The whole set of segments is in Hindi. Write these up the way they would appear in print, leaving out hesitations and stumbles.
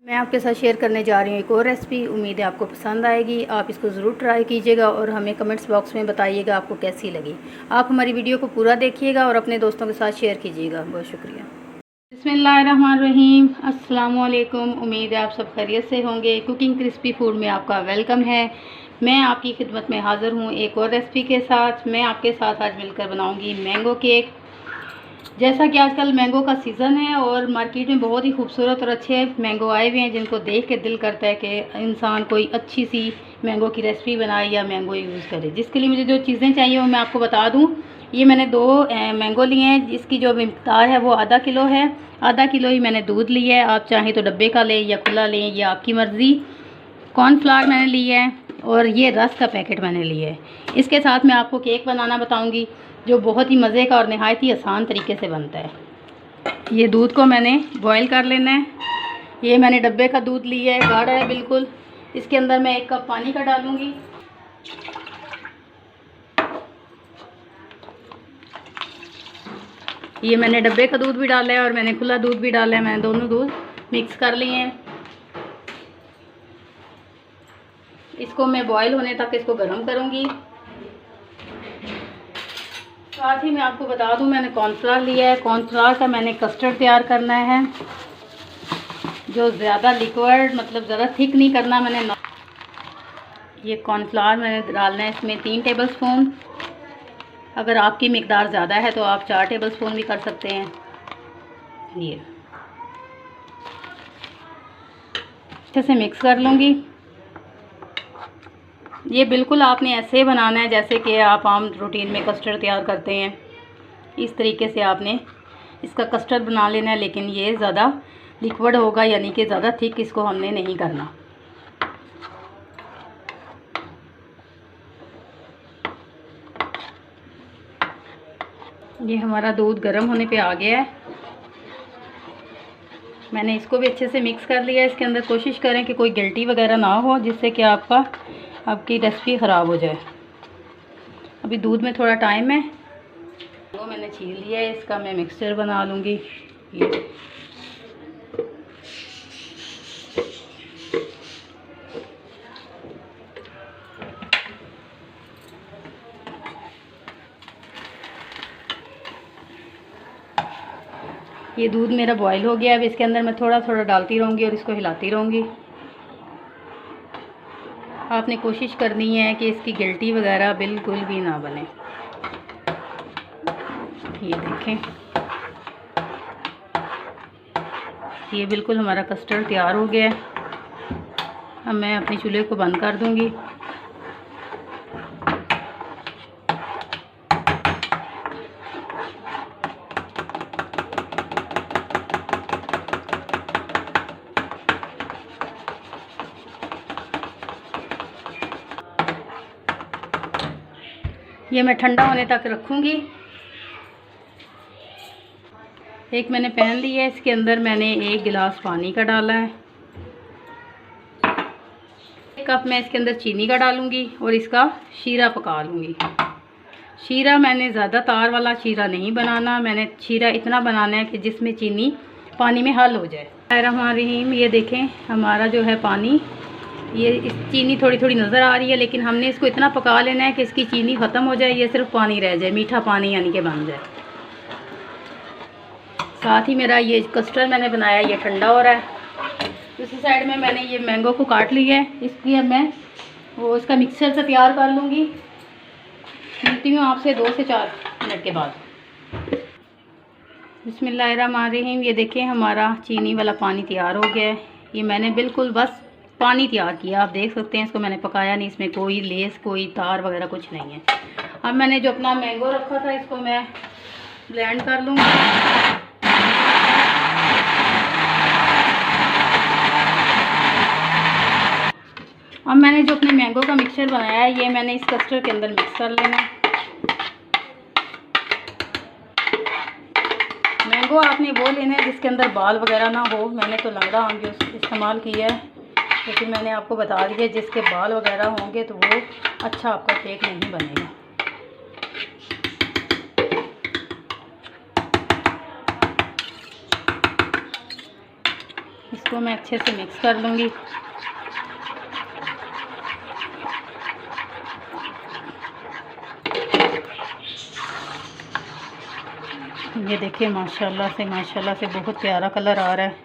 मैं आपके साथ शेयर करने जा रही हूँ एक और रेसिपी। उम्मीद है आपको पसंद आएगी। आप इसको ज़रूर ट्राई कीजिएगा और हमें कमेंट्स बॉक्स में बताइएगा आपको कैसी लगी। आप हमारी वीडियो को पूरा देखिएगा और अपने दोस्तों के साथ शेयर कीजिएगा। बहुत शुक्रिया। बिस्मिल्लाहिर्रहमानिर्रहीम। अस्सलाम वालेकुम। उम्मीद है आप सब खैरियत से होंगे। कुकिंग क्रिस्पी फूड में आपका वेलकम है। मैं आपकी खिदमत में हाज़िर हूँ एक और रेसिपी के साथ। मैं आपके साथ आज मिलकर बनाऊँगी मैंगो केक। जैसा कि आजकल मैंगो का सीज़न है और मार्केट में बहुत ही खूबसूरत और अच्छे मैंगो आए हुए हैं जिनको देख के दिल करता है कि इंसान कोई अच्छी सी मैंगो की रेसिपी बनाए या मैंगो यूज़ करे। जिसके लिए मुझे जो चीज़ें चाहिए वो मैं आपको बता दूं। ये मैंने 2 मैंगो लिए हैं जिसकी जो मिक़दार है वो आधा किलो है। आधा किलो ही मैंने दूध लिया है। आप चाहें तो डब्बे का लें या खुला लें, ये आपकी मर्ज़ी। कॉर्नफ्लावर मैंने लिया है और ये रस का पैकेट मैंने लिया है। इसके साथ मैं आपको केक बनाना बताऊंगी जो बहुत ही मज़े का और नहायत ही आसान तरीके से बनता है। ये दूध को मैंने बॉईल कर लेना है। ये मैंने डब्बे का दूध लिया है, गाढ़ा है बिल्कुल। इसके अंदर मैं 1 कप पानी का डालूंगी। ये मैंने डब्बे का दूध भी डाला है और मैंने खुला दूध भी डाला है। मैंने दोनों दूध मिक्स कर लिए हैं। इसको मैं बॉईल होने तक इसको गर्म करूंगी। साथ ही मैं आपको बता दूं मैंने कॉर्नफ्लावर लिया है। कॉर्नफ्लावर का मैंने कस्टर्ड तैयार करना है जो ज़्यादा लिक्विड मतलब ज़्यादा थिक नहीं करना मैंने। ये कॉर्नफ्लावर मैंने डालना है इसमें 3 टेबलस्पून। अगर आपकी मिकदार ज़्यादा है तो आप 4 टेबलस्पून भी कर सकते हैं। ये अच्छे से मिक्स कर लूँगी। ये बिल्कुल आपने ऐसे बनाना है जैसे कि आप आम रूटीन में कस्टर्ड तैयार करते हैं। इस तरीके से आपने इसका कस्टर्ड बना लेना है, लेकिन ये ज़्यादा लिक्विड होगा, यानी कि ज़्यादा थिक इसको हमने नहीं करना। ये हमारा दूध गर्म होने पे आ गया है। मैंने इसको भी अच्छे से मिक्स कर लिया है। इसके अंदर कोशिश करें कि कोई गिल्टी वगैरह ना हो जिससे कि आपकी रेसिपी ख़राब हो जाए। अभी दूध में थोड़ा टाइम है। वो मैंने छील लिया है, इसका मैं मिक्सचर बना लूँगी। ये दूध मेरा बॉईल हो गया। अब इसके अंदर मैं थोड़ा थोड़ा डालती रहूँगी और इसको हिलाती रहूँगी। आपने कोशिश करनी है कि इसकी गिल्टी वगैरह बिल्कुल भी ना बने। ये देखें, ये बिल्कुल हमारा कस्टर्ड तैयार हो गया है। अब मैं अपने चूल्हे को बंद कर दूँगी। ये मैं ठंडा होने तक रखूँगी। एक मैंने पैन लिया है, इसके अंदर मैंने 1 गिलास पानी का डाला है। 1 कप मैं इसके अंदर चीनी का डालूँगी और इसका शीरा पका लूँगी। शीरा मैंने ज़्यादा तार वाला शीरा नहीं बनाना, मैंने शीरा इतना बनाना है कि जिसमें चीनी पानी में हल हो जाए। रहमानिर्रहीम। ये देखें हमारा जो है पानी, ये इस चीनी थोड़ी थोड़ी नज़र आ रही है, लेकिन हमने इसको इतना पका लेना है कि इसकी चीनी ख़त्म हो जाए, ये सिर्फ पानी रह जाए, मीठा पानी यानी कि बन जाए। साथ ही मेरा ये कस्टर्ड मैंने बनाया ये ठंडा हो रहा है। दूसरी साइड में मैंने ये मैंगो को काट लिया है। इसकी अब मैं इसका मिक्सचर से तैयार कर लूँगी। मिलती हूँ आपसे 2 से 4 मिनट के बाद। बिस्मिल्लाहिर्रहमानिर्रहीम। ये देखें हमारा चीनी वाला पानी तैयार हो गया है। ये मैंने बिल्कुल बस पानी तैयार किया, आप देख सकते हैं। इसको मैंने पकाया नहीं, इसमें कोई लेस कोई तार वगैरह कुछ नहीं है। अब मैंने जो अपना मैंगो रखा था इसको मैं ब्लेंड कर लूँगी। अब मैंने जो अपने मैंगो का मिक्सचर बनाया है ये मैंने इस कस्टर्ड के अंदर मिक्स कर लेना है। मैंगो आपने वो लेना है जिसके अंदर बाल वगैरह ना हो। मैंने तो लंगड़ा आम इस्तेमाल किया है, लेकिन मैंने आपको बता दिया जिसके बाल वगैरह होंगे तो वो अच्छा आपका केक नहीं बनेगा। इसको मैं अच्छे से मिक्स कर लूँगी। ये देखिए माशाल्लाह से बहुत प्यारा कलर आ रहा है।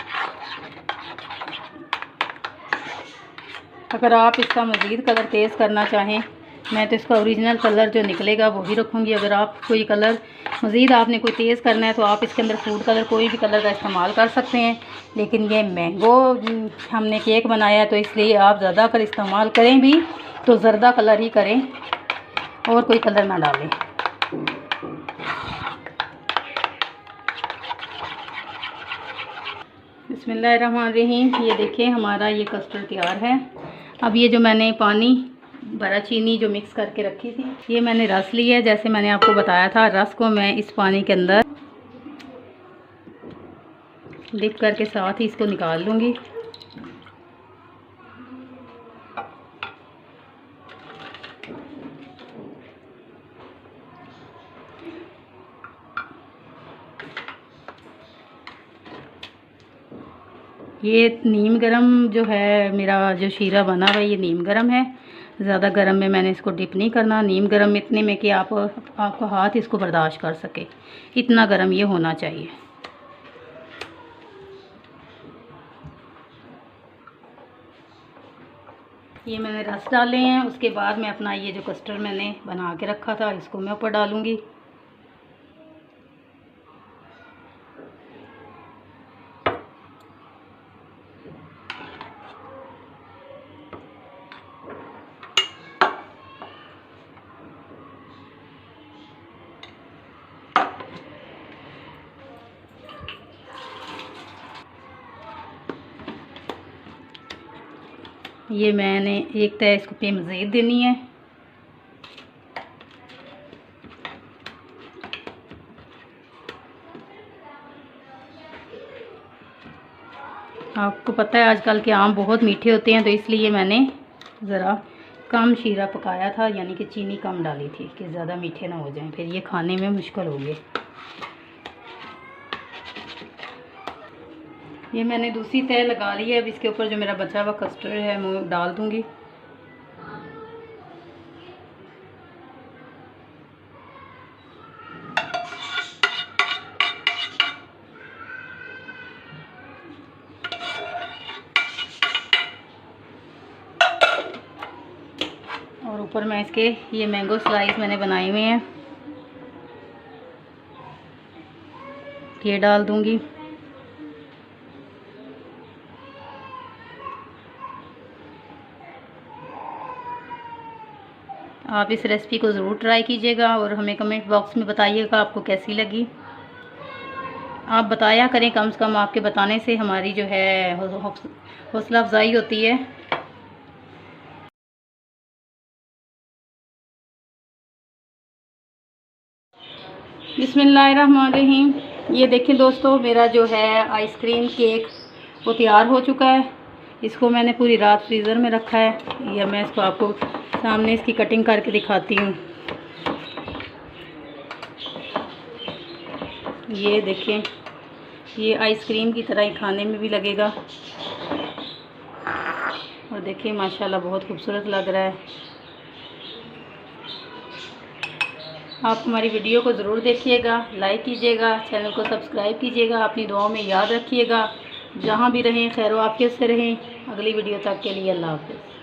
अगर आप इसका मज़ीद कलर तेज़ करना चाहें, मैं तो इसका ओरिजिनल कलर जो निकलेगा वो ही रखूँगी। अगर आप कोई कलर मज़ीद आपने कोई तेज़ करना है तो आप इसके अंदर फूड कलर कोई भी कलर का इस्तेमाल कर सकते हैं। लेकिन ये मैंगो हमने केक बनाया है तो इसलिए आप ज़्यादा अगर इस्तेमाल करें भी तो ज़र्दा कलर ही करें और कोई कलर ना डालें। बिस्मिल्लाहिर्रहमानिर्रहीम। ये देखिए हमारा ये कस्टर्ड तैयार है। अब ये जो मैंने पानी भरा चीनी जो मिक्स करके रखी थी, ये मैंने रस ली है। जैसे मैंने आपको बताया था, रस को मैं इस पानी के अंदर डिप करके साथ ही इसको निकाल लूँगी। ये नीम गरम जो है, मेरा जो शीरा बना हुआ है ये नीम गरम है। ज़्यादा गरम में मैंने इसको डिप नहीं करना। नीम गरम इतने में कि आपका हाथ इसको बर्दाश्त कर सके, इतना गरम ये होना चाहिए। ये मैंने रस डाले हैं। उसके बाद मैं अपना ये जो कस्टर्ड मैंने बना के रखा था इसको मैं ऊपर डालूँगी। ये मैंने एक तय इसको पे मज़ीद देनी है। आपको पता है आजकल के आम बहुत मीठे होते हैं तो इसलिए मैंने ज़रा कम शीरा पकाया था, यानी कि चीनी कम डाली थी कि ज़्यादा मीठे ना हो जाएं, फिर ये खाने में मुश्किल होगी। ये मैंने दूसरी तय लगा ली है। अब इसके ऊपर जो मेरा बचा हुआ कस्टर्ड है वो डाल दूँगी। और ऊपर मैं इसके ये मैंगो स्लाइस मैंने बनाए हुए हैं, ये डाल दूँगी। आप इस रेसिपी को ज़रूर ट्राई कीजिएगा और हमें कमेंट बॉक्स में बताइएगा आपको कैसी लगी। आप बताया करें, कम से कम आपके बताने से हमारी जो है हौसला अफजाई होती है। बिस्मिल्लाहिर्रहमानिर्रहीम। ये देखिए दोस्तों, मेरा जो है आइसक्रीम केक वो तैयार हो चुका है। इसको मैंने पूरी रात फ्रीज़र में रखा है। या मैं इसको आपको सामने इसकी कटिंग करके दिखाती हूँ। ये देखें, ये आइसक्रीम की तरह ही खाने में भी लगेगा और देखिए माशाल्लाह बहुत खूबसूरत लग रहा है। आप हमारी वीडियो को ज़रूर देखिएगा, लाइक कीजिएगा, चैनल को सब्सक्राइब कीजिएगा। अपनी दुआओं में याद रखिएगा। जहाँ भी रहें खैर आफियत से रहें। अगली वीडियो तक के लिए अल्लाह हाफ़िज़।